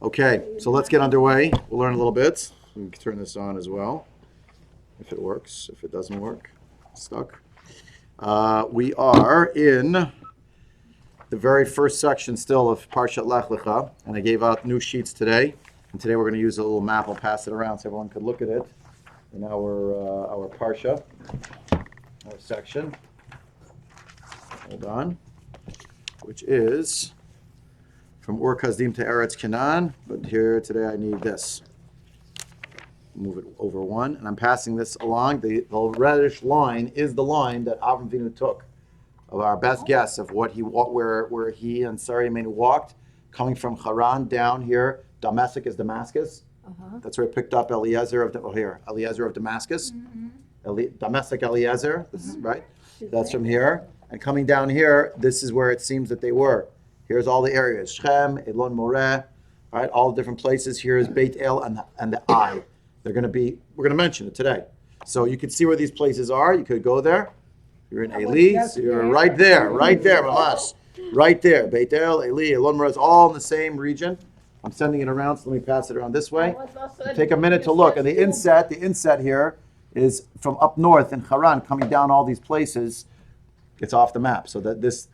Okay, so let's get underway. We'll learn a little bit. We can turn this on as well, if it works. If it doesn't work, it's stuck. We are in the very first section still of Parshat Lech Lecha, and I gave out new sheets today. And today we're going to use a little map. I'll pass it around so everyone could look at it in our Parsha, our section. Hold on. Which is from Ur Kasdim to Eretz Canaan, but here today I need this. Move it over one, and I'm passing this along. The reddish line is the line that Avram Avinu took of our best guess of what where he and Sarah Imenu walked, coming from Haran down here. Damascus is Damascus. That's where he picked up Eliezer of Damascus. Damascus Eliezer. This is right. That's from here. And coming down here, this is where it seems that they were. Here's all the areas. Shechem, Elon Moreh, right? All the different places. Here is Beit El and the Ai. We're going to mention it today. So you can see where these places are. You could go there. You're in Eli. So you're right there, Mamash. Right there. Beit El, Eli, Elon Moreh is all in the same region. I'm sending it around, so let me pass it around this way. Take a minute to look. And the inset here is from up north in Haran, coming down all these places. It's off the map, so that this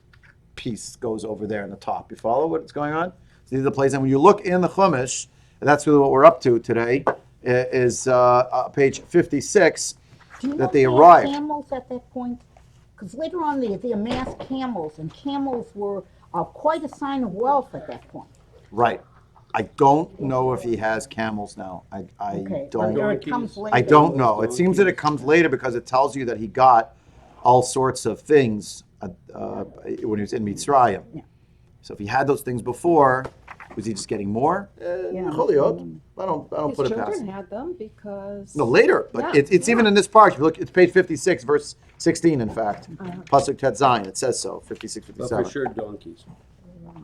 piece goes over there in the top. You follow what's going on? So these are the places, and when you look in the Chumash, and that's really what we're up to today, is page 56, that they arrived. Camels at that point? Because later on they amassed camels, and camels were quite a sign of wealth at that point. Right. I don't know if he has camels now. I don't know. It seems that it comes later because it tells you that he got all sorts of things when he was in Mitzrayim. Yeah. So if he had those things before, was he just getting more? Choliot. I don't put it past. His children had them because... No, later. But it's even in this part. If you look, it's page 56, verse 16, in fact. Pasuk Tet Zayin. It says so, 56, 57. But for sure, donkeys.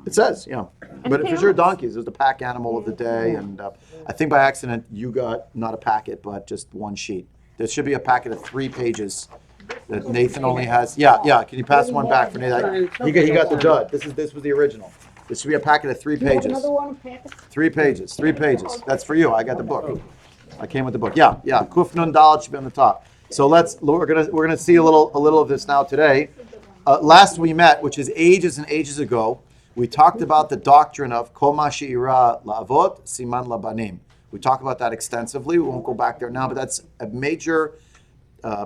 It says, yeah. But for sure, donkeys. It was the pack animal of the day. And I think by accident, you got not a packet, but just one sheet. There should be a packet of 3 pages that Nathan only has. Yeah. Can you pass one back for Nathan? He got the dud. This was the original. This should be a packet of 3 pages. Another one, packet? 3 pages. That's for you. I got the book. I came with the book. Yeah. Kuf Nun Dalet should be on the top. So we're gonna see a little of this now today. Last we met, which is ages and ages ago, we talked about the doctrine of Kol Ma She'ira La'avot Siman Labanim. We talked about that extensively. We won't go back there now, but that's a major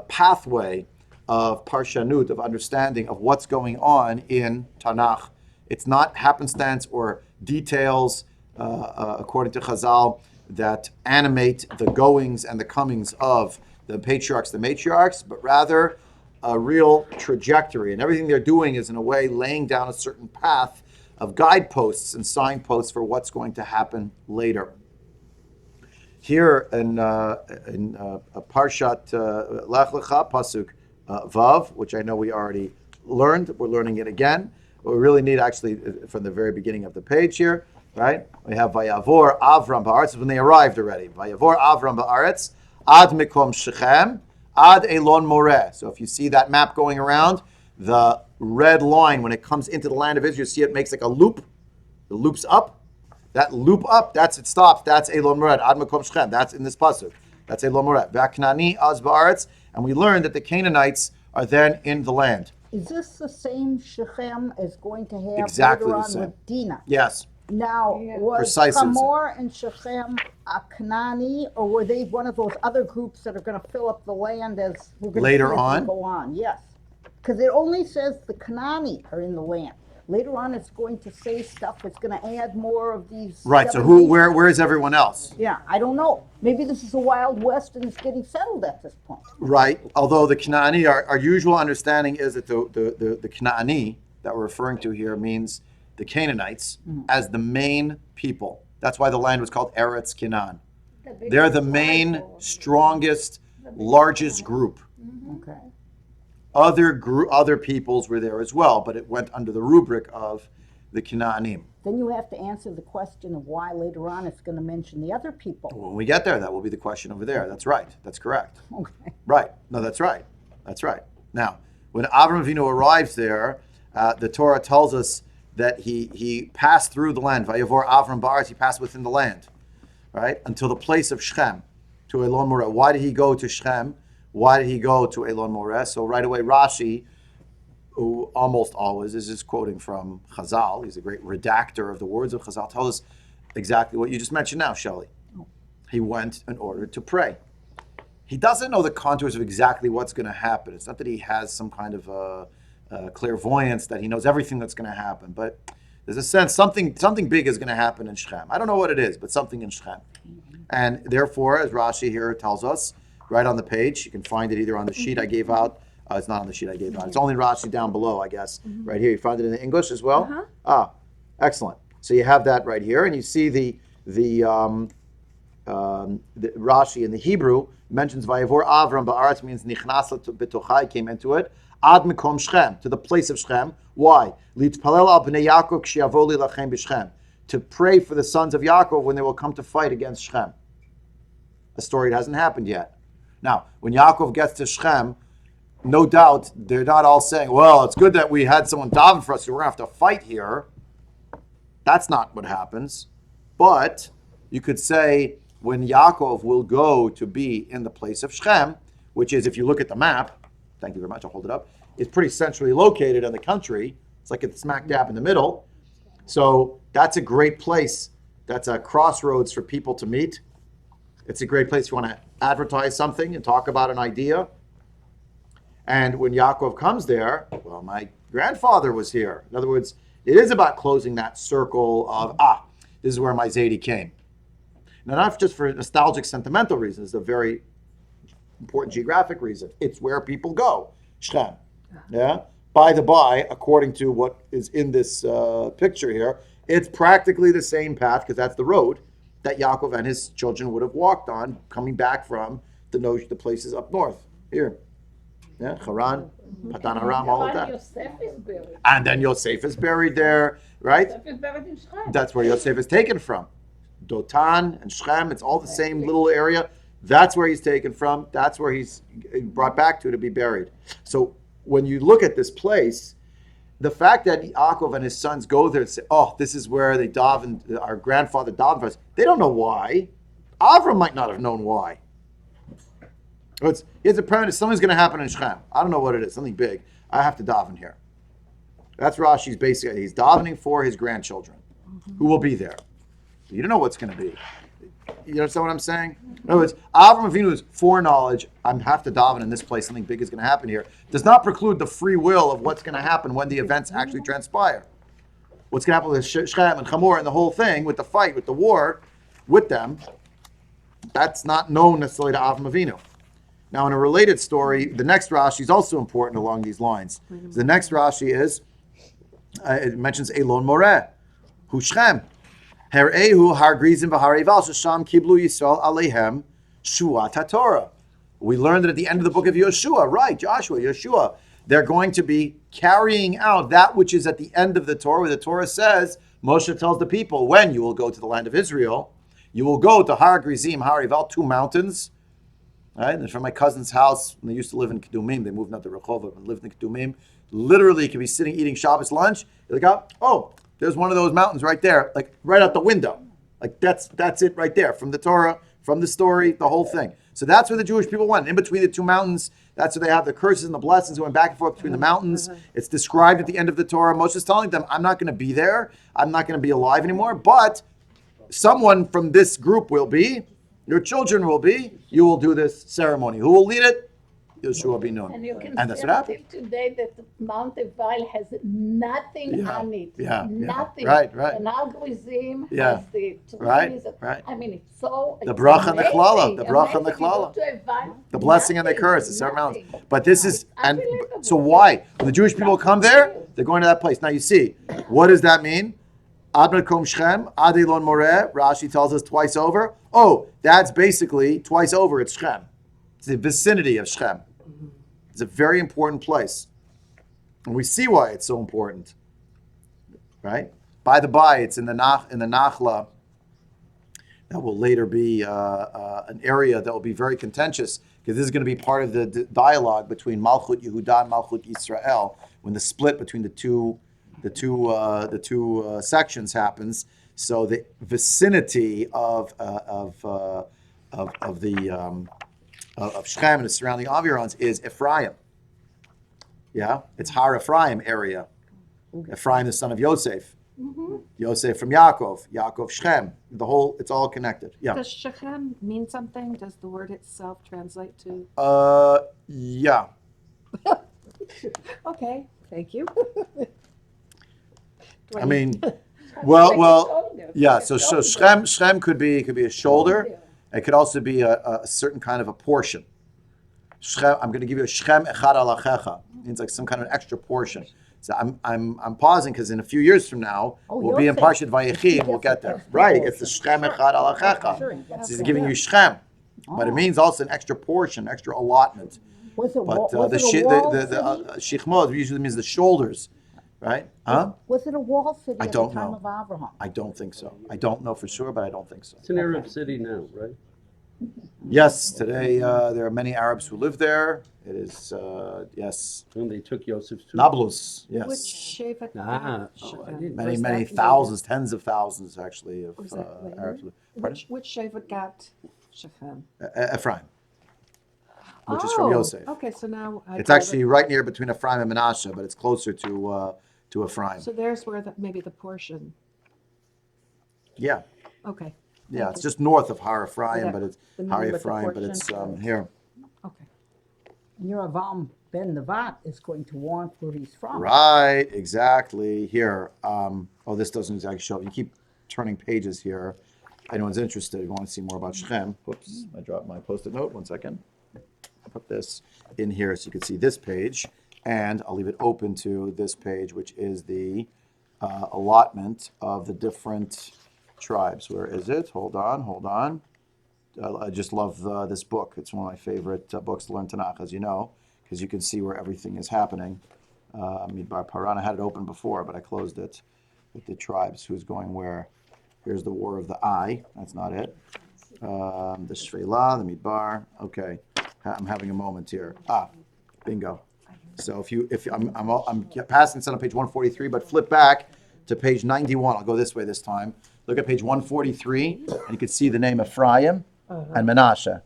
pathway of parshanut, of understanding of what's going on in Tanakh. It's not happenstance or details, according to Chazal, that animate the goings and the comings of the patriarchs, the matriarchs, but rather a real trajectory. And everything they're doing is, in a way, laying down a certain path of guideposts and signposts for what's going to happen later. Here in Parshat Lech Lecha, Pasuk Vav, which I know we already learned, we're learning it again. But we really need actually from the very beginning of the page here, right? We have Vayavor Avram Ba'aretz, when they arrived already. Vayavor Avram Ba'aretz, Ad Mikom Shechem, Ad Elon Moreh. So if you see that map going around, the red line, when it comes into the land of Israel, you see it makes like a loop. It loops up. That loop up, it stops. That's Elon Moreh. Ad Mikom Shechem. That's in this pasuk. That's Elon Moreh. V'Aknani Az Ba'aretz. And we learned that the Canaanites are then in the land. Is this the same Shechem as going to have exactly later the on same. With Dinah? Yes. Now, was Precisely Hamor and Shechem a Canaani, or were they one of those other groups that are going to fill up the land as we're going later to see on? Go on? Yes, because it only says the Canaani are in the land. Later on, it's going to say stuff that's going to add more of these. Right. So where is everyone else? Yeah, I don't know. Maybe this is a Wild West and it's getting settled at this point. Right. Although the Kanaani, our usual understanding is that the Kanaani that we're referring to here means the Canaanites as the main people. That's why the land was called Eretz Canaan. They're the main, strongest, largest group. Okay. Other peoples were there as well, but it went under the rubric of the Canaanim. Then you have to answer the question of why later on it's going to mention the other people. When we get there, that will be the question over there. That's right. That's correct. Okay. Right. No, that's right. That's right. Now, when Avram Avinu arrives there, the Torah tells us that he passed through the land. Vayavor Avram Ba'aretz, he passed within the land, right? Until the place of Shechem, to Elon Moreh. Why did he go to Shechem? Why did he go to Elon Moreh? So right away, Rashi, who almost always is just quoting from Chazal, he's a great redactor of the words of Chazal, tells us exactly what you just mentioned now, Shelley. He went in order to pray. He doesn't know the contours of exactly what's going to happen. It's not that he has some kind of clairvoyance that he knows everything that's going to happen, but there's a sense something big is going to happen in Shechem. I don't know what it is, but something in Shechem. And therefore, as Rashi here tells us, right on the page, you can find it either on the sheet I gave out. It's not on the sheet I gave out. It's only Rashi down below, I guess. Right here, you find it in the English as well. Excellent. So you have that right here, and you see the Rashi in the Hebrew mentions Vayavor Avram Ba'aretz, means Nichnas b'tochai, came into it. Ad Mekom Shechem, to the place of Shechem. Why? Litpalel al b'nei Yaakov k'shiavo lilachem b'Shechem, to pray for the sons of Yaakov when they will come to fight against Shechem. A story that hasn't happened yet. Now, when Yaakov gets to Shechem, no doubt they're not all saying, well, it's good that we had someone daven for us, so we're going to have to fight here. That's not what happens. But you could say when Yaakov will go to be in the place of Shechem, which is, if you look at the map, thank you very much, I'll hold it up, it's pretty centrally located in the country. It's like it's smack dab in the middle. So that's a great place. That's a crossroads for people to meet. It's a great place if you want to advertise something and talk about an idea. And when Yaakov comes there, well, my grandfather was here. In other words, it is about closing that circle of, this is where my Zaidi came. Now, not just for nostalgic, sentimental reasons, it's a very important geographic reason. It's where people go, Shechem. Yeah? By the by, according to what is in this picture here, it's practically the same path, because that's the road that Yaakov and his children would have walked on, coming back from the places up north. Here. Yeah, Haran, Patan Aram, all of that. Yosef is buried. And then Yosef is buried there, right? Yosef is buried in Shechem. That's where Yosef is taken from. Dotan and Shechem, it's all the same little area. That's where he's taken from. That's where he's brought back to be buried. So when you look at this place, the fact that Yaakov and his sons go there and say, this is where they davened, our grandfather davened for us, they don't know why. Avram might not have known why. Here's a premise, something's going to happen in Shechem. I don't know what it is, something big. I have to daven here. That's Rashi's basic idea. He's davening for his grandchildren who will be there. You don't know what's going to be. You understand what I'm saying? In other words, Avram Avinu's foreknowledge, I have to daven in this place, something big is going to happen here, does not preclude the free will of what's going to happen when the events actually transpire. What's going to happen with Shechem and Hamor and the whole thing, with the fight, with the war, with them, that's not known necessarily to Avram Avinu. Now, in a related story, the next Rashi is also important along these lines. The next Rashi is, it mentions Elon Moreh, Hu Shechem. Her'ehu har grizim v'har eval shesham kiblu Yisrael aleihem shuat haTorah. We learned that at the end of the book of Yeshua, right, Yeshua, they're going to be carrying out that which is at the end of the Torah, where the Torah says, Moshe tells the people, when you will go to the land of Israel, you will go to Har Grizim, Har Eval, 2 mountains. Right? And from my cousin's house, when they used to live in Kedumim, they moved out to Rehovot and lived in Kedumim. Literally, you could be sitting eating Shabbos lunch. You look out, there's one of those mountains right there, like right out the window. Like that's it right there, from the Torah, from the story, the whole thing. So that's where the Jewish people went. In between the 2 mountains, that's where they have the curses and the blessings going back and forth between the mountains. It's described at the end of the Torah. Moshe's telling them, I'm not going to be there. I'm not going to be alive anymore. But someone from this group will be. Your children will be. You will do this ceremony. Who will lead it? Yeshua bin Nun. And you can And that's see what happened. until today that Mount Eval has nothing on it. Nothing. Right. And Al Grizim Yeah. has the Right. I mean, it's so The bracha and the klala. amazing, The bracha and the amazing. You klala. go to Eval, The blessing and the nothing, curse, the 7 mountains. nothing. But this is, and Unbelievable. so why? When the Jewish people come there, they're going to that place. Now you see, what does that mean? Ad Mekom Shechem, Ad Elon Moreh, Rashi tells us twice over. That's basically twice over, it's Shechem. It's the vicinity of Shechem. It's a very important place. And we see why it's so important. Right? By the by, it's in the Nachla that will later be an area that will be very contentious, because this is going to be part of the dialogue between Malchut Yehuda and Malchut Yisrael, when the split between the two the two sections happens. So the vicinity of Shechem and the surrounding environs is Ephraim. Yeah, it's Har Ephraim area. Ephraim, the son of Yosef. Yosef from Yaakov. Yaakov Shechem. It's all connected. Yeah. Does Shechem mean something? Does the word itself translate to? Yeah. Okay, thank you. I mean, well, yeah. So Shechem could be a shoulder. It could also be a certain kind of a portion. Shechem, I'm going to give you a Shechem echad alachecha. Means like some kind of extra portion. So I'm pausing because in a few years from now we'll be in Parshat Vayechi and we'll get there. Right, it gets the Shechem echad alachecha. So he's giving you Shechem, but it means also an extra portion, extra allotment. Was it, But was the it a wall city? Shichmod usually means the shoulders, right? Huh? Was it a wall city I at don't the time know. of Abraham? I don't think so. I don't know for sure, but I don't think so. It's an Arab city now, right? Yes, today there are many Arabs who live there. It is, yes, And they took Yosef's too. Nablus, Which yes. Shevet Ah, got oh, I Shechem? didn't- Many, Was many that thousands, tens of thousands actually of Was that later? Arabs. Pardon? Which Shevet got Shechem? Ephraim, which is from Yosef. Okay, so now It's actually right near between Ephraim and Manasseh, but it's closer to Ephraim. So there's where maybe the portion. Yeah, Okay, yeah, it's just north of Har Ephraim, that- but it's the Har name with the Ephraim, but it's portion. here. okay. And your Avam ben Nevat is going to want where he's from. Right, exactly. Here. This doesn't exactly show up. You keep turning pages here. If anyone's interested, you want to see more about Shechem. Whoops, I dropped my post-it note. 1 second. I'll put this in here so you can see this page. And I'll leave it open to this page, which is the allotment of the different tribes. Where is it? Hold on. I just love this book. It's one of my favorite books to learn Tanakh, as you know, because you can see where everything is happening. Midbar Paran, I had it open before, but I closed it with the tribes, who's going where. Here's the War of the Eye. That's not it. The Shvela, the Midbar. Okay, I'm having a moment here. Bingo. So if I'm passing this on page 143, but flip back to page 91. I'll go this way this time. Look at page 143, and you can see the name Ephraim and Manasseh.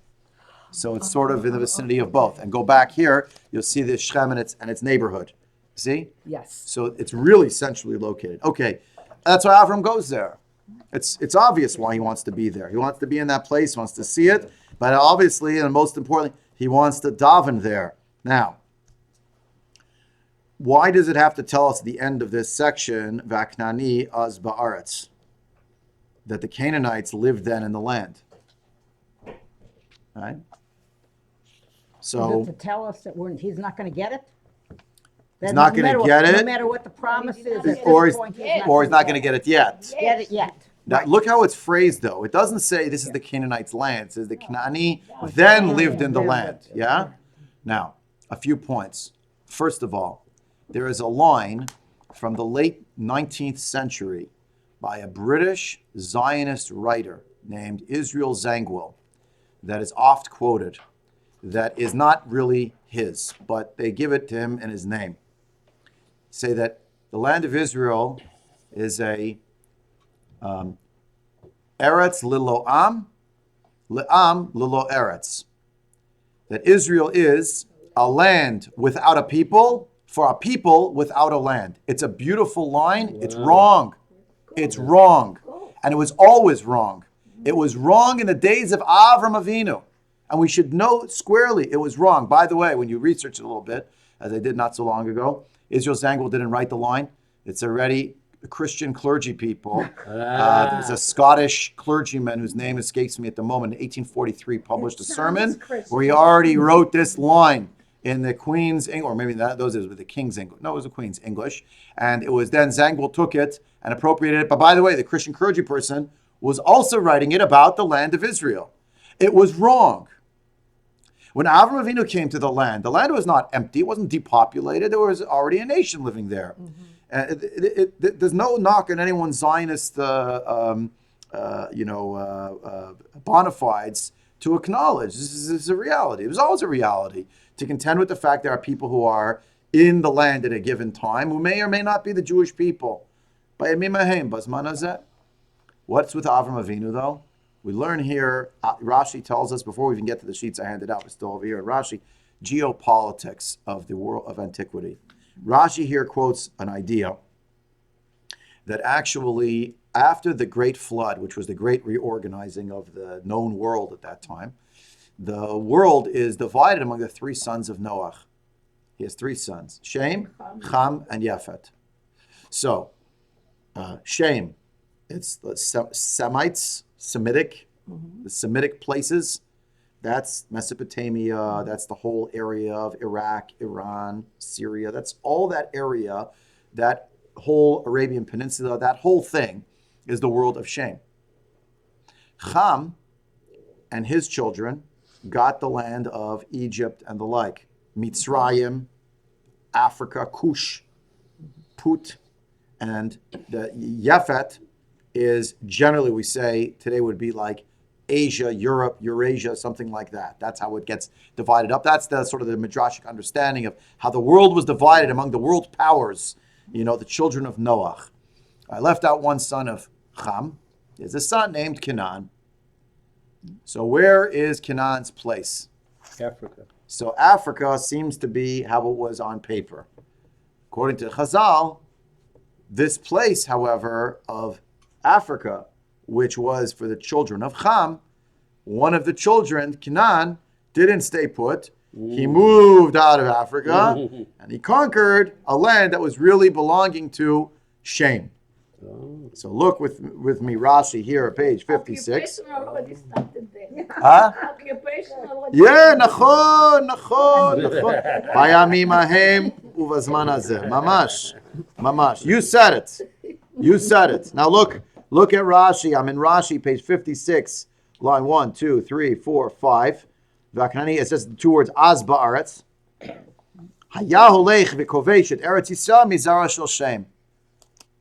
So it's sort of in the vicinity of both. And go back here, you'll see the Shechem and its neighborhood. See? Yes. So it's really centrally located. Okay, that's why Avram goes there. It's obvious why he wants to be there. He wants to be in that place, wants to see it, but obviously, and most importantly, he wants to daven there. Now, why does it have to tell us at the end of this section, Vaknani az ba'aretz, that the Canaanites lived then in the land? Right? So Is it to tell us that he's not going to get it? He's not No going to matter get what- it, No matter what the promise is, at this or he's point, not going to get it yet. get it yet. Now, look how it's phrased, though. It doesn't say this is the Canaanites' land. It says the Canaani then lived in the land. Yeah? Now, a few points. First of all, there is a line from the late 19th century by a British Zionist writer named Israel Zangwill that is oft quoted, that is not really his, but they give it to him in his name. Say that the land of Israel is a Eretz lilo am, le'am lilo eretz. That Israel is a land without a people, for a people without a land. It's a beautiful line. It's wrong. It's wrong. And it was always wrong. It was wrong in the days of Avram Avinu. And we should know squarely it was wrong. By the way, when you research it a little bit, as I did not so long ago, Israel Zangwill didn't write the line. It's already Christian clergy people. There's a Scottish clergyman whose name escapes me at the moment, in 1843, published a sermon where he already wrote this line in the Queen's English, or maybe those days with the King's English. No, it was the Queen's English. And it was then Zangwill took it and appropriated it. But by the way, the Christian clergy person was also writing it about the land of Israel. It was wrong. When Avram Avinu came to the land was not empty. It wasn't depopulated. There was already a nation living there. There's no knock on anyone's Zionist, bona fides to acknowledge this is a reality. It was always a reality to contend with the fact there are people who are in the land at a given time, who may or may not be the Jewish people. What's with Avram Avinu, though? We learn here, Rashi tells us, before we even get to the sheets I handed out, we're still over here at Rashi, geopolitics of the world of antiquity. Rashi here quotes an idea that actually, after the Great Flood, which was the great reorganizing of the known world at that time, the world is divided among the three sons of Noah. He has three sons, Shem, Cham, and Yafet. So, Shem, it's the Semites, Semitic, the Semitic places. That's Mesopotamia, that's the whole area of Iraq, Iran, Syria. That's all that area, that whole Arabian Peninsula, that whole thing is the world of Shem. Cham and his children got the land of Egypt and the like. Mitzrayim, Africa, Kush, Put, and the Yafet is generally, we say, today would be like Asia, Europe, Eurasia, something like that. That's how it gets divided up. That's the sort of the midrashic understanding of how the world was divided among the world powers, the children of Noah. I left out one son of Cham. There's a son named Canaan. So where is Canaan's place? Africa. So Africa seems to be how it was on paper. According to Chazal, this place, however, of Africa, which was for the children of Cham, one of the children, Canaan, didn't stay put. He moved out of Africa and he conquered a land that was really belonging to Shem. So look with me, Rashi here at page 56. Occupation already started there. Huh? Occupation already Yeah, nachon. Bayamim ahem uvazman hazeh. Mamash. You said it. Now look at Rashi. I'm in Rashi, page 56, line 1, 2, 3, 4, 5. It says the two words az ba'aretz. Hayahulech v'kovesh et Eretz Yisrael mizara shel Shem.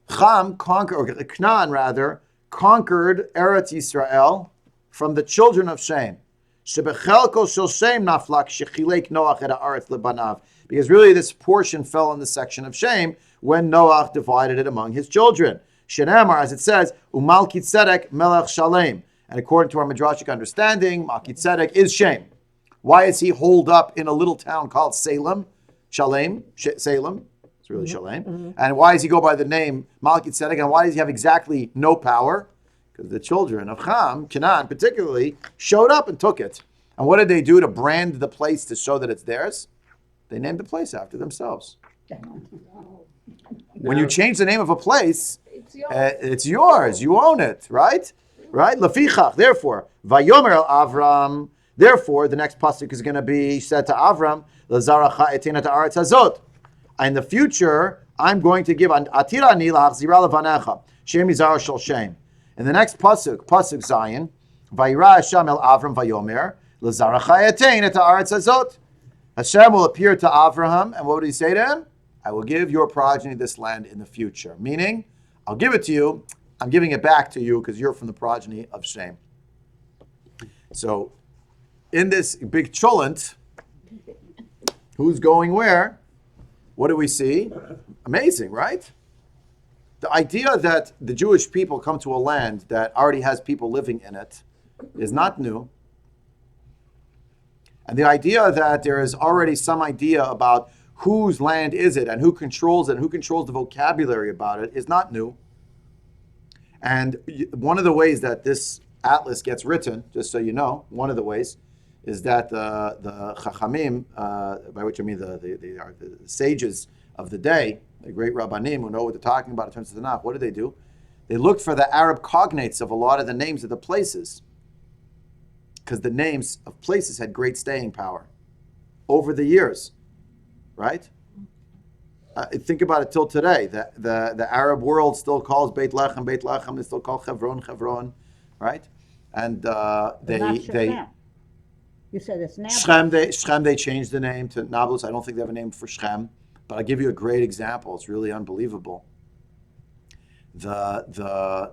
Cham Canaan conquered Eretz Yisrael from the children of Shem. Shebechelko shel Shem naflak shechilek Noach et haaretz lebanav. Because really this portion fell in the section of Shem when Noach divided it among his children. Shenamar, as it says, Umalki Tzedek melech Shalem. And according to our midrashic understanding, Malki Tzedek is Shem. Why is he holed up in a little town called Salem? Salem. It's really Shalem. Mm-hmm. And why does he go by the name Malki Tzedek? And why does he have exactly no power? Because the children of Cham, Canaan particularly, showed up and took it. And what did they do to brand the place to show that it's theirs? They named the place after themselves. When you change the name of a place, it's yours. You own it, right? Right? Lefichach. Therefore, Vayomer el Avram. Therefore, the next pasuk is going to be said to Avram, Lazaracha etina ta'aretz hazot. In the future, I'm going to give atirani lahachzira levanecha shem yizar shel shem. In the next pasuk Zion, Vayira Hashem el Avram vayomer Lazaracha etina ta'aretz hazot. Hashem will appear to Avraham, and what would he say to him? I will give your progeny this land in the future. Meaning, I'll give it to you. I'm giving it back to you because you're from the progeny of Shem. So, in this big cholent, who's going where? What do we see? Amazing, right? The idea that the Jewish people come to a land that already has people living in it is not new. And the idea that there is already some idea about whose land is it and who controls it and who controls the vocabulary about it is not new. And one of the ways that this atlas gets written, just so you know, one of the ways is that the Chachamim, by which I mean the sages of the day, the great Rabbanim who know what they're talking about in terms of the Tanakh, what did they do? They looked for the Arab cognates of a lot of the names of the places, because the names of places had great staying power over the years, right? Think about it till today. The Arab world still calls Beit Lechem, they still call Hebron, right? And they you said it's Nablus. Shechem, they changed the name to Nablus. I don't think they have a name for Shechem, but I'll give you a great example. It's really unbelievable. The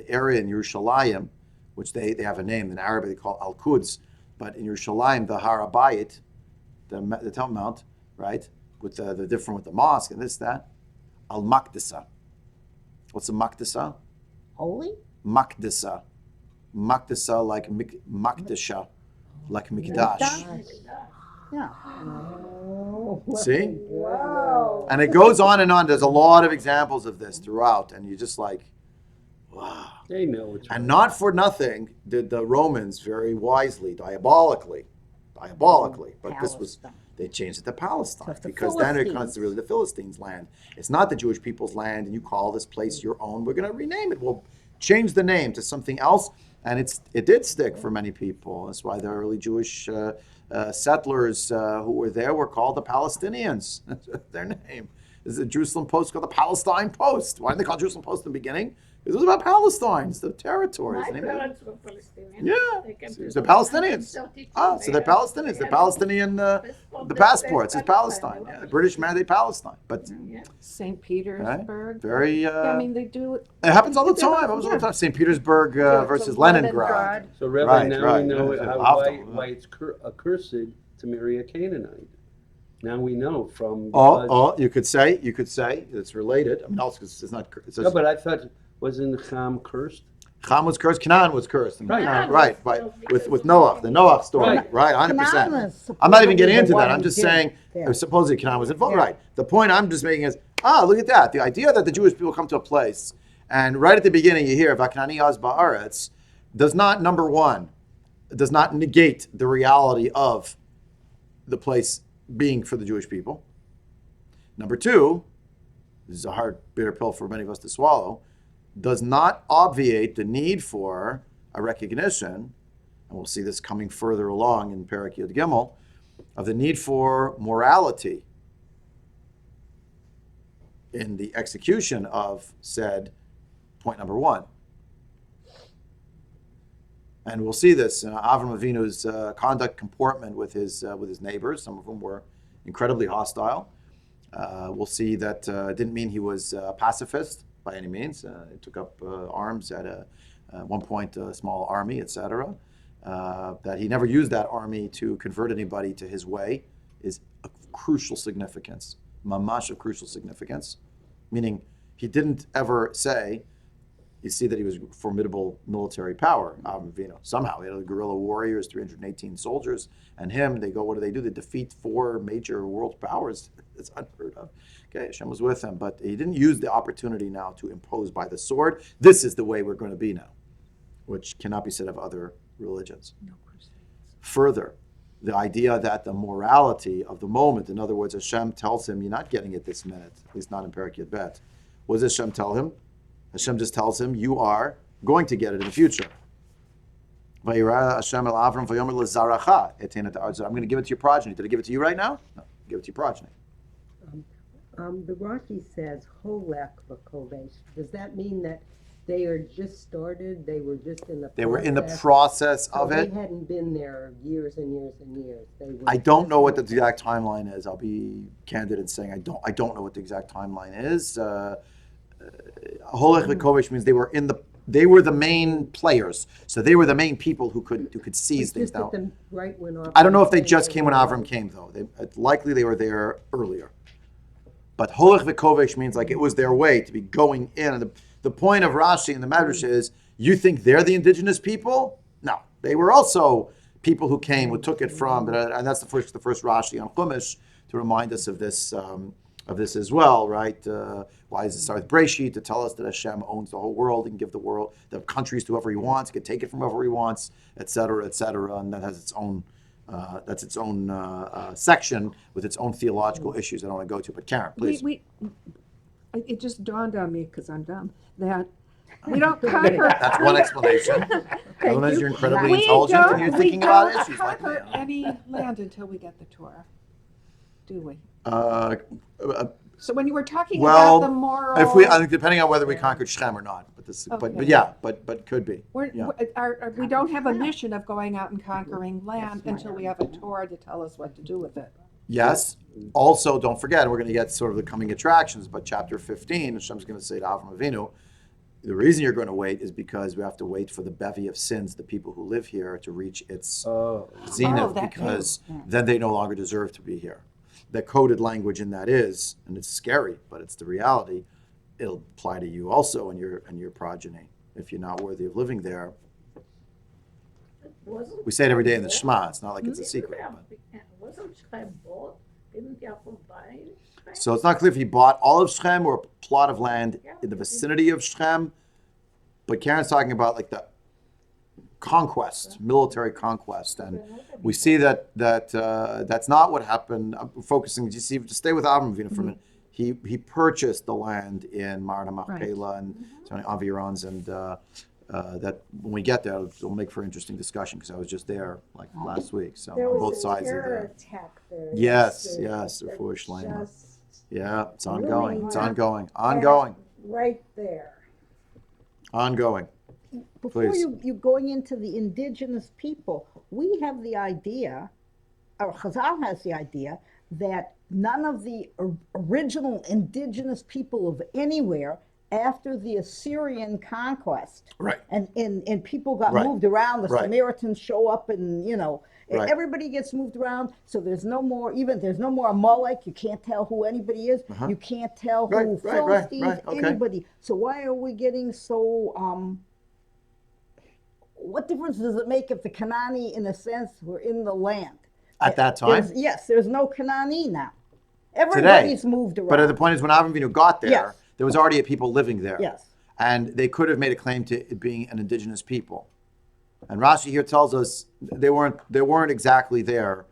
area in Yerushalayim, which they have a name in Arabic, they call Al-Quds, but in Yerushalayim, the Har HaBayit, the Temple Mount, right? with the different with the mosque and this, that. Al-Maqdisa. What's a Maqdisa? Holy? Maqdisa. Maqdisa like Maqdisha, like Mikdash. Yeah. See? Wow. And it goes on and on. There's a lot of examples of this throughout, and you're just like, wow. They know it's And not for nothing did the Romans very wisely, diabolically, but this was, Palestine. they changed it to Palestine, So the because then it becomes Philistines. really the Philistines' land. It's not the Jewish people's land, and you call this place your own. We're going to rename it. We'll change the name to something else, and it did stick for many people. That's why the early Jewish settlers who were there were called the Palestinians. That's their name. This is the Jerusalem Post called the Palestine Post. Why did they call it Jerusalem Post in the beginning? Because it was about Palestine. It's the territories. My parents were Palestinian. Yeah, They came so to they're Palestinians. 1932. So they're Palestinians. They're Palestinian. The passports is Palestine. Yeah, the British mandate Palestine. But Yeah. St. Petersburg. very. Yeah, I mean, they do it. It happens all the Yeah, time. It happens all the yeah. time. St. Petersburg Yeah, versus so Leningrad. So, Rabbi, Right, now right, we know yeah, why it's accursed to marry a Canaanite. Now we know from. You could say it's related. I mean, also 'cause it's not. It says, No, but I thought, wasn't Ham cursed? Ham was cursed. Canaan was cursed. Right. Right. With Noah, the Noah story. Right. 100%. I'm not even getting into that. I'm just saying. Supposedly Canaan was involved. Yeah. Right. The point I'm just making is, look at that. The idea that the Jewish people come to a place, and right at the beginning you hear V'kanani az ba'aretz, does not, number one, does not negate the reality of the place being for the Jewish people. Number two, this is a hard, bitter pill for many of us to swallow, does not obviate the need for a recognition, and we'll see this coming further along in Perek Yud Gimel, of the need for morality in the execution of said point number one. And we'll see this in Avram Avinu's conduct comportment with his neighbors. Some of them were incredibly hostile. We'll see that it didn't mean he was a pacifist by any means. He took up arms at one point, a small army, etc. That he never used that army to convert anybody to his way is of crucial significance, mamash of crucial significance, meaning he didn't ever say, you see that he was formidable military power, Avram Avinu. Somehow, he had guerrilla warriors, 318 soldiers, and they go, what do? They defeat 4 major world powers. It's unheard of. Okay, Hashem was with him, but he didn't use the opportunity now to impose by the sword. This is the way we're going to be now, which cannot be said of other religions. No crusades. Further, the idea that the morality of the moment, in other words, Hashem tells him, you're not getting it this minute, at least not in Perek Yud Bet. What does Hashem tell him? Hashem just tells him, you are going to get it in the future. I'm going to give it to your progeny. Did I give it to you right now? No, give it to your progeny. The Rashi says Holek v'kovesh. Does that mean that they are just started? They were just in the. They were in the process so of it. They hadn't been there years and years and years. They were I don't know what the exact timeline is. I'll be candid in saying I don't know what the exact timeline is. Holech v'kovesh means they were the main players. So they were the main people who could seize things. Now, I don't know if they just came when Avram came though. Likely they were there earlier. But Holech v'kovesh means like it was their way to be going in. And the point of Rashi and the Medrash is, you think they're the indigenous people? No, they were also people who came, who took it from. And that's the first Rashi on Chumash to remind us of this as well, right? Why does it start with Breisheet? To tell us that Hashem owns the whole world and can give the countries to whoever he wants, he can take it from whoever he wants, etc., and that has its own. That's its own section with its own theological issues I don't want to go to. But Karen, please. It just dawned on me, because I'm dumb, that we don't conquer. That's one explanation. Otherwise, you're incredibly we intelligent don't, and you're we thinking about don't issues like conquer that. any land until we get the Torah, do we? So when you were talking about the moral, if we, depending on whether we conquered Shem or not, but could be. We don't have a mission of going out and conquering land until we have a Torah to tell us what to do with it. Yes. Also, don't forget, we're going to get sort of the coming attractions, but chapter 15, Hashem's going to say to Avram Avinu, the reason you're going to wait is because we have to wait for the bevy of sins, the people who live here, to reach its zenith, that because then they no longer deserve to be here. the coded language in that is, and it's scary, but it's the reality. It'll apply to you also and your progeny. If you're not worthy of living there, we say it every day in the Shema. It's not like it's a secret. But. Wasn't Shrem bought? Didn't Yaakov buy Shrem? So it's not clear if he bought all of Shechem or a plot of land in the vicinity of Shechem. But Karen's talking about like the conquest, military conquest, and we see that that's not what happened. I'm focusing. You see, to stay with Avram Avinu for a minute, he purchased the land in Marna Machpelah and Avirons, and that when we get there, it'll make for interesting discussion because I was just there like last week. So There on was both a sides of terror the attack there. yes, yesterday the Foolish Lama. just Yeah, it's ongoing. Really It's hot. ongoing. Right there. Ongoing. Before Please. you going into the indigenous people, we have the idea, or Chazal has the idea, that none of the original indigenous people of anywhere after the Assyrian conquest, Right. and people got Right. moved around, the Right. Samaritans show up, and Right. everybody gets moved around, so there's no more Amalek, you can't tell who anybody is, you can't tell who Right, right, Philistines, right, okay. anybody. So why are we getting so, what difference does it make if the Canaani, in a sense, were in the land? At that time? There's no Canaani now. Everybody's moved around. But the point is, when Avram Avinu got there, Yes. there was already people living there. Yes. And they could have made a claim to it being an indigenous people. And Rashi here tells us they weren't exactly there,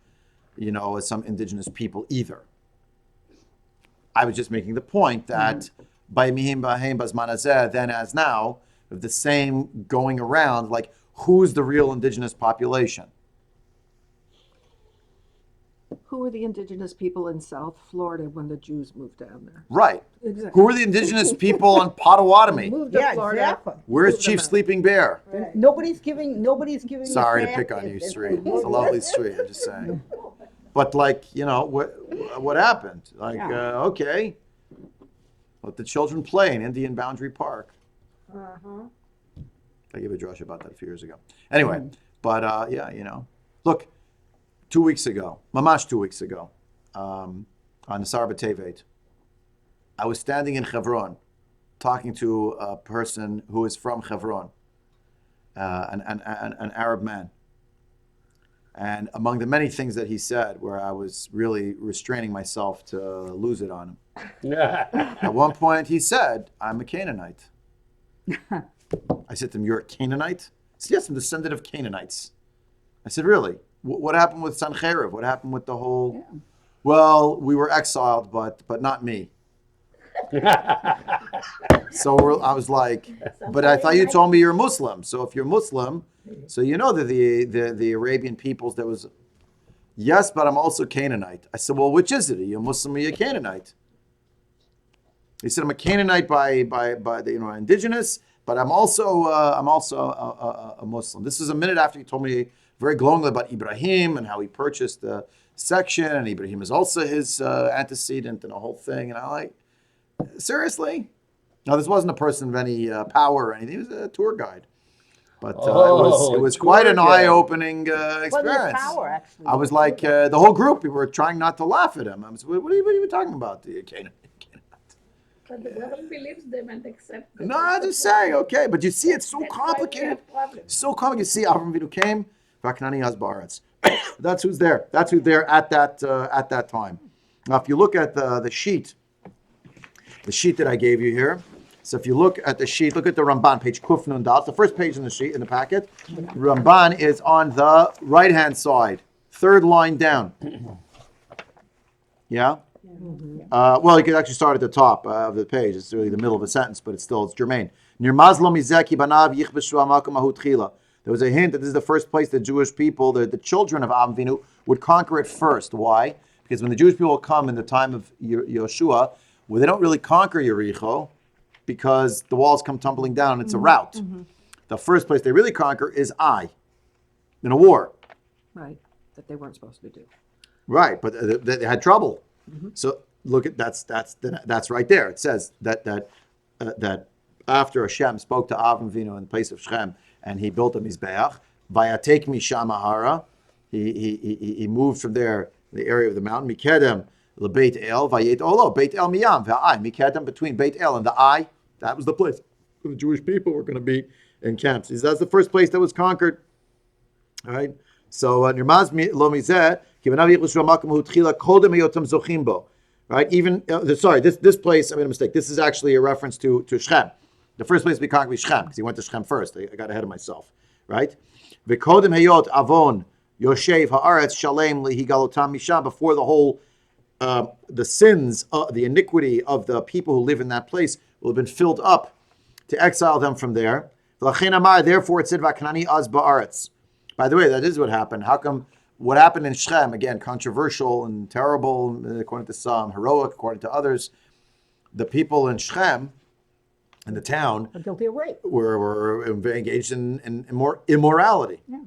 as some indigenous people either. I was just making the point that by mihim b'ahem bazman hazeh, then as now, of the same going around, like who's the real indigenous population? Who were the indigenous people in South Florida when the Jews moved down there? Right. Exactly. Who are the indigenous people in Potawatomi? Moved to yeah, Florida. exactly. Where's Move them Chief out. Sleeping Bear? Right. Nobody's giving. Sorry the to fact pick on that- you, street. It's a lovely street. I'm just saying. But what happened? Okay, let the children play in Indian Boundary Park. Uh-huh. I gave a drush about that a few years ago. Anyway, but look, 2 weeks ago, mamash 2 weeks ago, on the Sar B'Tevet, I was standing in Hebron, talking to a person who is from Hebron, an Arab man. And among the many things that he said, where I was really restraining myself to lose it on him, at one point he said, "I'm a Canaanite." I said to him, "You're a Canaanite?" He said, "Yes, I'm descendant of Canaanites." I said, "Really? What happened with Sancheriv? What happened with the whole?" Yeah. Well, we were exiled, but not me. So I was like, "But I thought you told me you're Muslim. So if you're Muslim, so you know that the Arabian peoples there was." Yes, but I'm also Canaanite. I said, "Well, which is it? Are you a Muslim or are you a Canaanite?" He said, "I'm a Canaanite by the indigenous, but I'm also a Muslim." This is a minute after he told me very glowingly about Ibrahim and how he purchased the section, and Ibrahim is also his antecedent and the whole thing. And I'm like, seriously? No, this wasn't a person of any power or anything. He was a tour guide. But it was quite an tour guide. eye-opening Wasn't experience. it power, actually? I was like, the whole group, we were trying not to laugh at him. I was, what are you talking about? The Canaanite? But the world believes them and accepts them. No, I'm just saying, okay. But you see, it's so That's why we complicated. have problems. So complicated. See, Avram Avinu came, Vaknani Hasbaretz. That's who's there. That's who's there at that time. Now, if you look at the sheet that I gave you here. So if you look at the sheet, look at the Ramban, page Kuf Nun Dal. It's the first page in the sheet, in the packet. Ramban is on the right-hand side, third line down. Yeah? Well, you could actually start at the top of the page. It's really the middle of a sentence, but it's germane. There was a hint that this is the first place the Jewish people, the children of Avinu, would conquer it first. Why? Because when the Jewish people come in the time of Yoshua, well, they don't really conquer Yericho because the walls come tumbling down and it's a rout. Mm-hmm. The first place they really conquer is Ai, in a war. Right, that they weren't supposed to do. Right, but they had trouble. Mm-hmm. So look at that's right there. It says that after Hashem spoke to Avram Avinu in the place of Shechem and he built a Mizbeach, Vayatek Misham Ahara, he moved from there, the area of the mountain, Mikedem Beit El, Vayet Olo, Beit El Miyam, Va'ai, Miketam, between Beit El and the Ai. That was the place where the Jewish people were going to be in camps. That's the first place that was conquered. All right. So Nirmaz Lo Mizeh, Kivanav Yichus Ramakim Hu Tchila Kodem Yotam Zochim Bo. Right. Even sorry, this place. I made a mistake. This is actually a reference to Shechem. The first place we conquered was Shechem because he went to Shechem first. I got ahead of myself. Right. V'kodem Hayot Avon Yoshev Haaretz Shalem Lihigalotam Misham, before the whole the sins, the iniquity of the people who live in that place will have been filled up to exile them from there. Therefore, it said, "V'Kanani az ba'aretz." By the way, that is what happened. How come? What happened in Shechem? Again, controversial and terrible, according to some, heroic according to others. The people in Shechem, in the town, Guilty of rape. were engaged in more immorality. Yeah.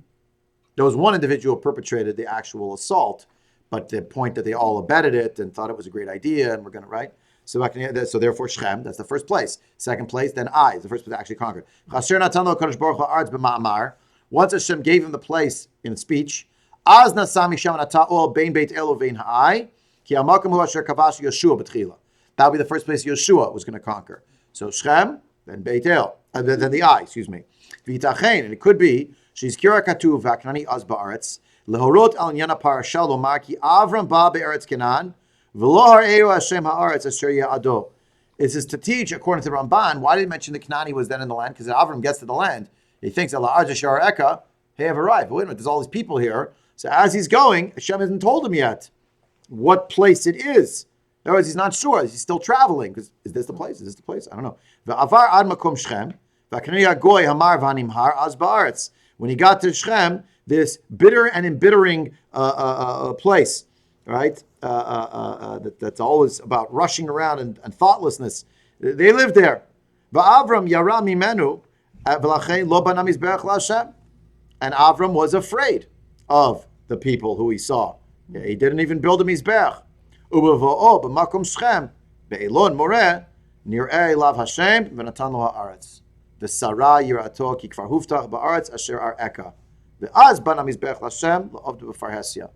There was one individual who perpetrated the actual assault, but the point that they all abetted it and thought it was a great idea and we're going to, right? So therefore Shechem, that's the first place. Second place, then Ai, the first place actually conquered. Once Hashem gave him the place in speech, that'll be the first place Yeshua was going to conquer. So Shechem, then Beit El, then the Ai, excuse me. And it could be, she's Kira Katuv Vaknani Az Ba'aretz, Lehorot al Nyana Parasha Lomar Ki Avram Ba Be'eretz Kenan, V'lo Har'eu Hashem Ha'aretz Asher Ya'ado. It is to teach, according to the Ramban, why did he mention the Kenani was then in the land? Because Avram gets to the land, he thinks Allah Arja Shar Eka, hey, I've arrived. But wait a minute, there's all these people here. So as he's going, Hashem hasn't told him yet what place it is. In other words, he's not sure. He's still traveling. Because is this the place? Is this the place? I don't know. V'avar ad makom Shechem, v'kanani agoy hamar v'animhar az ba'aretz. When he got to Shechem, this bitter and embittering place, right? That's always about rushing around and thoughtlessness. They lived there. V'avram yara mimenu v'lachein lo bana mizbeach l'Hashem. And Avram was afraid of the people who he saw. He didn't even build a mizbeach. Ubavo'o b'makom Shechem be'elon moreh nir'eh lav Hashem v'natan lo ha'aretz. V'sara yirato ki kfar huftach ba'aretz asher ar'eka. V'az bana mizbeach l'Hashem la'avdu b'far Hesya.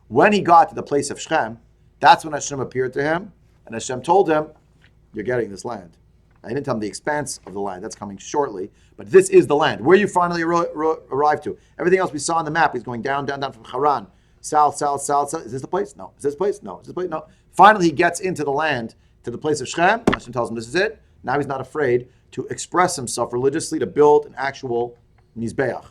When he got to the place of Shechem, that's when Hashem appeared to him, and Hashem told him, "You're getting this land." I didn't tell him the expanse of the land. That's coming shortly. But this is the land. Where you finally arrived to. Everything else we saw on the map, he's going down from Haran. South. Is this the place? No. Is this the place? No. Is this the place? No. Finally, he gets into the land, to the place of Shechem. Hashem tells him, this is it. Now he's not afraid to express himself religiously, to build an actual Mizbeach.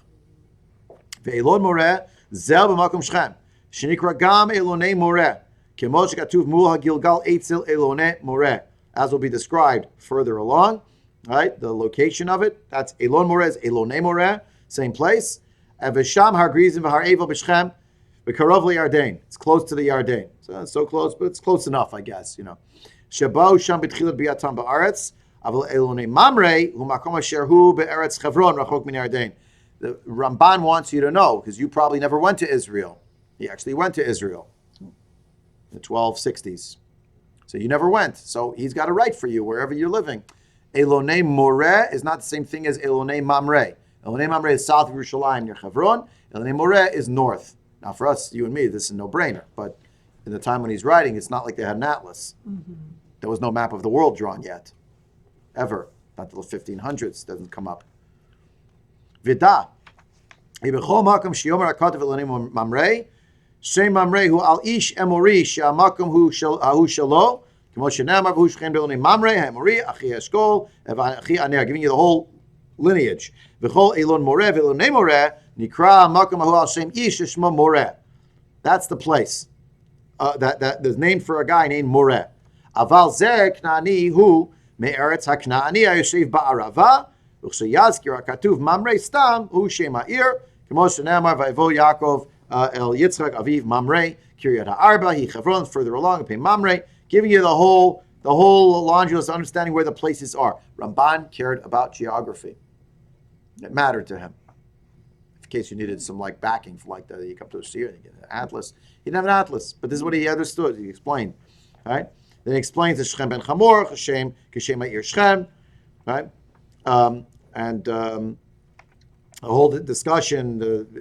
Ve'elon moreh, zel b'makom Shechem. Shenikra gam elonei moreh. Kemo shekatuv mul ha'gilgal eitzel elonei moreh. As will be described further along, right? The location of it, that's Elon Moreh, Elonei Moreh, same place. Evesham har grizim v'har evel b'Shechem, v'karov li'Yarden. It's close to the Yarden. So it's so close, but it's close enough, I guess, you know. Shabo sham b'tchilat biyatam ba'aretz, aval Elonei Mamre, hu'makom asher hu be'eretz Chevron, rachok min Yarden. The Ramban wants you to know, because you probably never went to Israel. He actually went to Israel in the 1260s. So you never went. So he's got a right for you wherever you're living. Elonei Moreh is not the same thing as Elonei Mamre. Elonei Mamre is south of Yerushalayim near Hebron. Elonei Moreh is north. Now for us, you and me, this is a no-brainer. But in the time when he's writing, it's not like they had an atlas. Mm-hmm. There was no map of the world drawn yet. Ever. Not until the 1500s. Doesn't come up. Vida. Ibechol makam shiyomer hakadov Elonei Mamre. Shem Mamre hu al ish emori she'amakom hu shalo. Kemo shenamar hu shechem be'elonei Mamre ha'emori achi eshkol achi aner. Giving you the whole lineage. V'chol elon moreh ve'elonei moreh nikra makom hu al shem ish shemo moreh. That's the place. That there's named for a guy named Moreh. Aval zeh knani hu me'eretz haknani hayoshev ba'arava. V'chsheyazkir hakatuv Mamre stam hu shem ha'ir. Kemo shenamar va'evo Yaakov El Yitzchak Aviv Mamre Kiryat HaArba Hi Chevron. Further along, Pei Mamre, giving you the whole laundry list, understanding where the places are. Ramban cared about geography; it mattered to him. In case you needed some backing for you come to a seer and you get an atlas. He didn't have an atlas, but this is what he understood. He explained, right? Then he explains the Shechem ben Chamor, Hashem Kishem Ha'ir Shechem, right? a whole discussion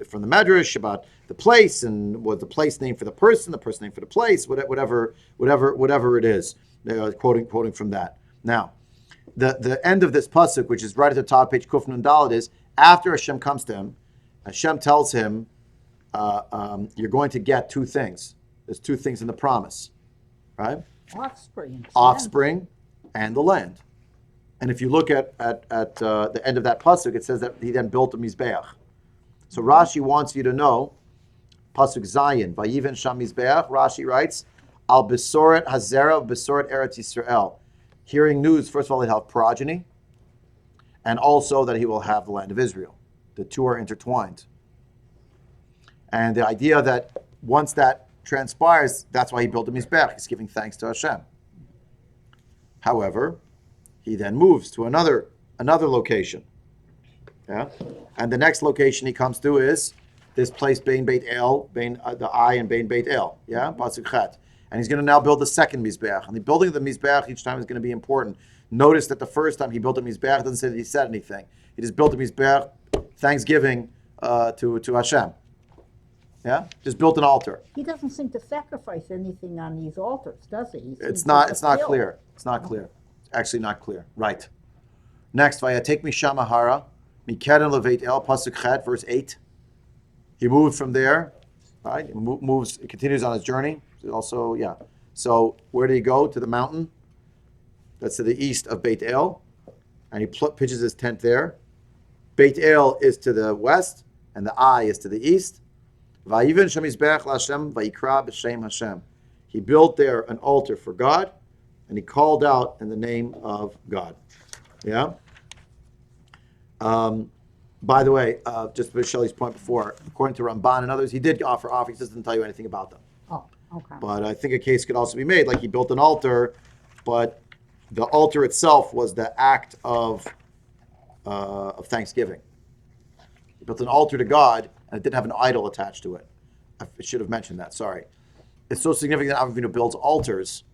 from the Medrash about the place and was the place name for the person name for the place, whatever it is. Quoting from that. Now, the end of this pasuk, which is right at the top of page Kuf Nun Daled, is after Hashem comes to him, Hashem tells him, you're going to get two things. There's two things in the promise, right? Offspring and the land. And if you look at the end of that pasuk, it says that he then built a mizbeach. So Rashi wants you to know, pasuk Zayin, Vayiven Sham Mizbeach. Rashi writes, Al Besoret Hazera Besoret Eretz Yisrael. Hearing news, first of all, he'll have progeny, and also that he will have the land of Israel. The two are intertwined. And the idea that once that transpires, that's why he built a mizbeach. He's giving thanks to Hashem. However, he then moves to another location. Yeah, and the next location he comes to is this place Bein Beit El, the Eye and Bein Beit El. Yeah, pasuk Chet. And he's going to now build the second mizbeach. And the building of the mizbeach each time is going to be important. Notice that the first time he built a mizbeach doesn't say that he said anything. He just built a mizbeach, thanksgiving to Hashem. Yeah, just built an altar. He doesn't seem to sacrifice anything on these altars, does he? It's not clear. It's not clear. It's actually not clear. Right. Next, Vayatek Misham Ahara, Mikeren Leveit El, pasuk Chet, verse 8. He moved from there. Right, he continues on his journey. Also, yeah. So where did he go? To the mountain. That's to the east of Beit El, and he pitches his tent there. Beit El is to the west, and the Eye is to the east. Vayiven Shemizbech Lashem Vayikra B'Shem Hashem. He built there an altar for God, and he called out in the name of God. Yeah. By the way, just for Shelley's point before, according to Ramban and others, he did offer offerings. He doesn't tell you anything about them. Oh, okay. But I think a case could also be made, like he built an altar, but the altar itself was the act of thanksgiving. He built an altar to God, and it didn't have an idol attached to it. I should have mentioned that. Sorry. It's so significant that Avinu builds altars,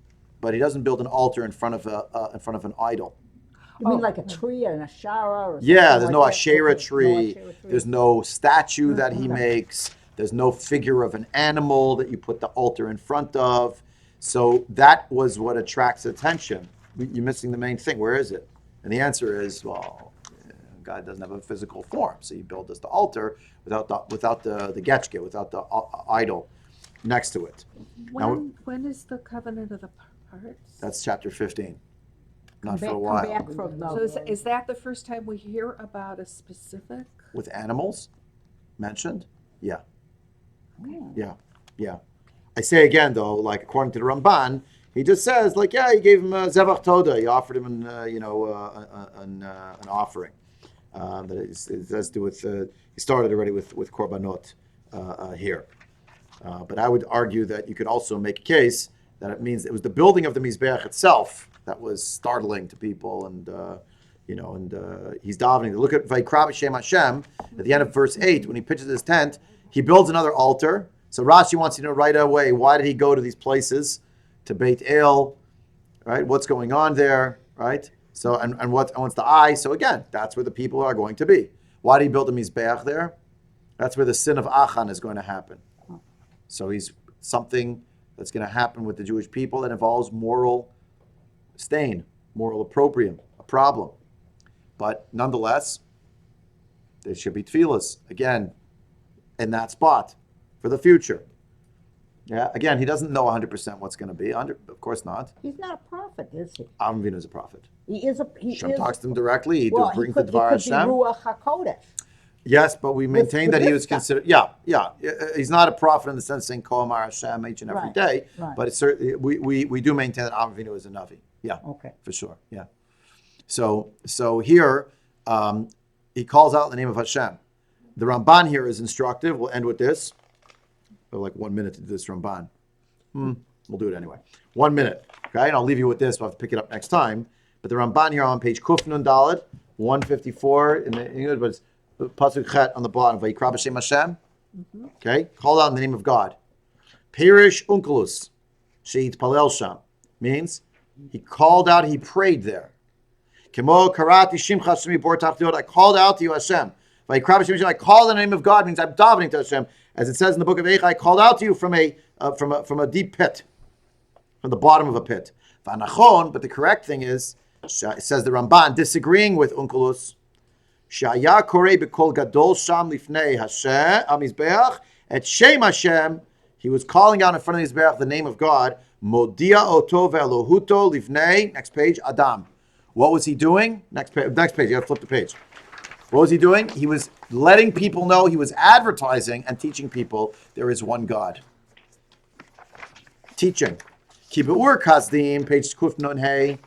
but he doesn't build an altar in front of an idol. You mean like a tree and a shara? Or Yeah, there's like no that? Asherah Okay, tree. no Asherah tree. There's no statue that he makes. There's no figure of an animal that you put the altar in front of. So that was what attracts attention. You're missing the main thing. Where is it? And the answer is, well, God doesn't have a physical form, so you build this the altar without the getchke, without the idol next to it. When is the covenant of the parts? That's chapter 15. Not for a Come while. back from So is that the first time we hear about a specific? With animals mentioned? Yeah. Yeah. I say again, though, like according to the Ramban, he just says, like, yeah, he gave him a Zevach Toda. He offered him an offering. That it has to do with, he started already with Korbanot here. But I would argue that you could also make a case that it means it was the building of the Mizbeach itself that was startling to people, and he's davening. Look at Vayikra B'Shem Hashem at the end of verse 8 when he pitches his tent. He builds another altar. So Rashi wants you to know right away, why did he go to these places, to Beit El, right? What's going on there, right? So and what's the Eye? So again, that's where the people are going to be. Why did he build a Mizbeach there? That's where the sin of Achan is going to happen. So he's something that's going to happen with the Jewish people that involves moral stain, moral opprobrium, a problem. But nonetheless, there should be tefillas, again, in that spot for the future. Yeah, again, he doesn't know 100% what's going to be. Of course not. He's not a prophet, is he? Avinu is a prophet. He is. Hashem talks to him directly. He brings the he Dvar could be Hashem. Ruach HaKodesh. Yes, but we maintain with that he this was stuff. considered. Yeah. He's not a prophet in the sense of saying Kol Amar Hashem each and every Right, day. right. But it's certainly we do maintain that Avinu is a Navi. Yeah, Okay. for sure. Yeah. So here he calls out the name of Hashem. The Ramban here is instructive. We'll end with this. We have like 1 minute to do this Ramban. We'll do it anyway. 1 minute. Okay, and I'll leave you with this. We'll have to pick it up next time. But the Ramban here on page Kuf Nun Daled, 154 in the English, but it's pasuk Chet on the bottom. Vayikra B'Shem Hashem. Okay, called out in the name of God. Perish Unkelus Sheit Palel Sham means he called out. He prayed there. Kemo Karati Shimcha Shemi Bor Taftiot. I called out to you, Hashem. I call the name of God means I'm davening to Hashem, as it says in the book of Eicha. I called out to you from a deep pit, from the bottom of a pit. But the correct thing is, it says the Ramban, disagreeing with Onkelos. Shaya korei b'kol gadol sham lifnei Hashem amizbeach et shem Hashem. He was calling out in front of the Mizbeach the name of God. Modia oto ve'elohuto lifnei. Next page, Adam. What was he doing? Next page. You got to flip the page. What was he doing? He was letting people know. He was advertising and teaching people there is one God. Teaching. Kibur Kazdim, page Kuf Nun Hey.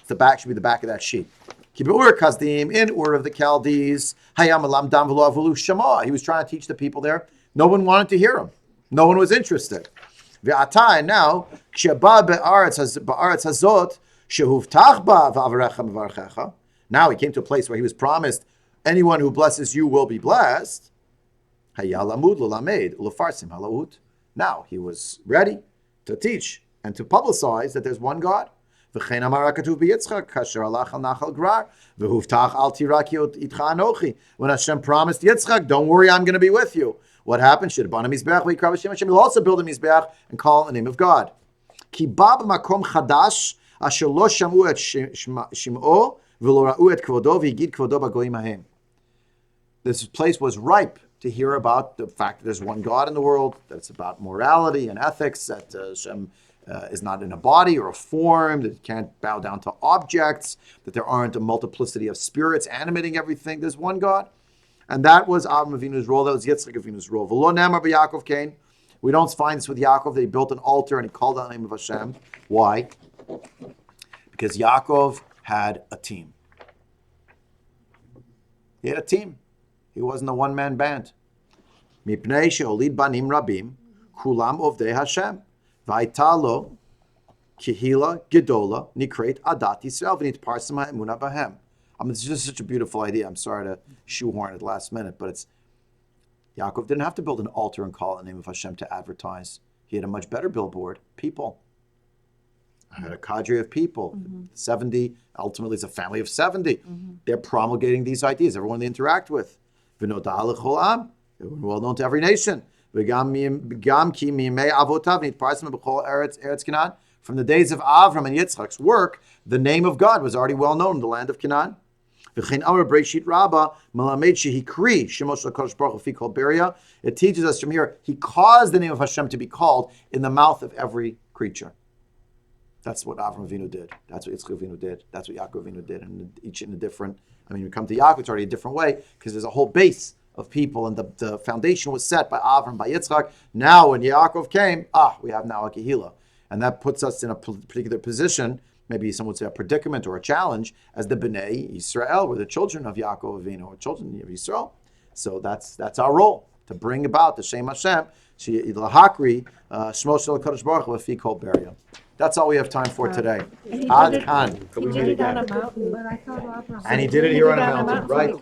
The back should be the back of that sheet. Kibur Kazdim, in Ur of the Chaldees. Hayam Alam Dam V'lo Avulu Shema. He was trying to teach the people there. No one wanted to hear him. No one was interested. V'atai, now, Ksheba Be'aretz Hazot, Shehuftach Ba V'avarecha M'varchecha. Now he came to a place where he was promised, anyone who blesses you will be blessed. Hayalamud L'lamed U'lefarsim Halaut. Now he was ready to teach and to publicize that there's one God. When Hashem promised Yitzchak, don't worry, I'm going to be with you. What happened? He'll also build a Mizbeach and call on the name of God. This place was ripe to hear about the fact that there's one God in the world, that it's about morality and ethics, that Hashem is not in a body or a form, that you can't bow down to objects, that there aren't a multiplicity of spirits animating everything. There's one God. And that was Avram Avinu's role. That was Yitzchak Avinu's role. V'lo namar b'Yaakov Cain. We don't find this with Yaakov, that he built an altar and he called out the name of Hashem. Why? Because Yaakov had a team. He had a team. He wasn't a one-man band. Mipnei she'olid banim rabim, kulam ovdei Hashem. V'aytalo kihila gedola nikret adat Yisrael v'nit parsama emuna bahem. It's just such a beautiful idea. I'm sorry to shoehorn it last minute, but it's Yaakov didn't have to build an altar and call it the name of Hashem to advertise. He had a much better billboard, people. I had a cadre of people, 70, ultimately it's a family of 70. They're promulgating these ideas, everyone they interact with. V'noda l'chol am, they're well known to every nation. From the days of Avram and Yitzchak's work, the name of God was already well known in the land of Canaan. It teaches us from here, he caused the name of Hashem to be called in the mouth of every creature. That's what Avram Avinu did. That's what Yitzchak Avinu did. That's what Yaakov Avinu did. And each in a different, we come to Yaakov, it's already a different way, because there's a whole base of people, and the foundation was set by Avram, by Yitzchak. Now, when Yaakov came, we have now a Kehillah. And that puts us in a particular position, maybe some would say a predicament or a challenge, as the Bnei Yisrael, we're the children of Yaakov Avinu, or children of Yisrael. So that's our role, to bring about the Shem Hashem, that's all we have time for today. Ad Kan. He did it on a mountain. But I thought Abraham. And he did it here on a mountain, right?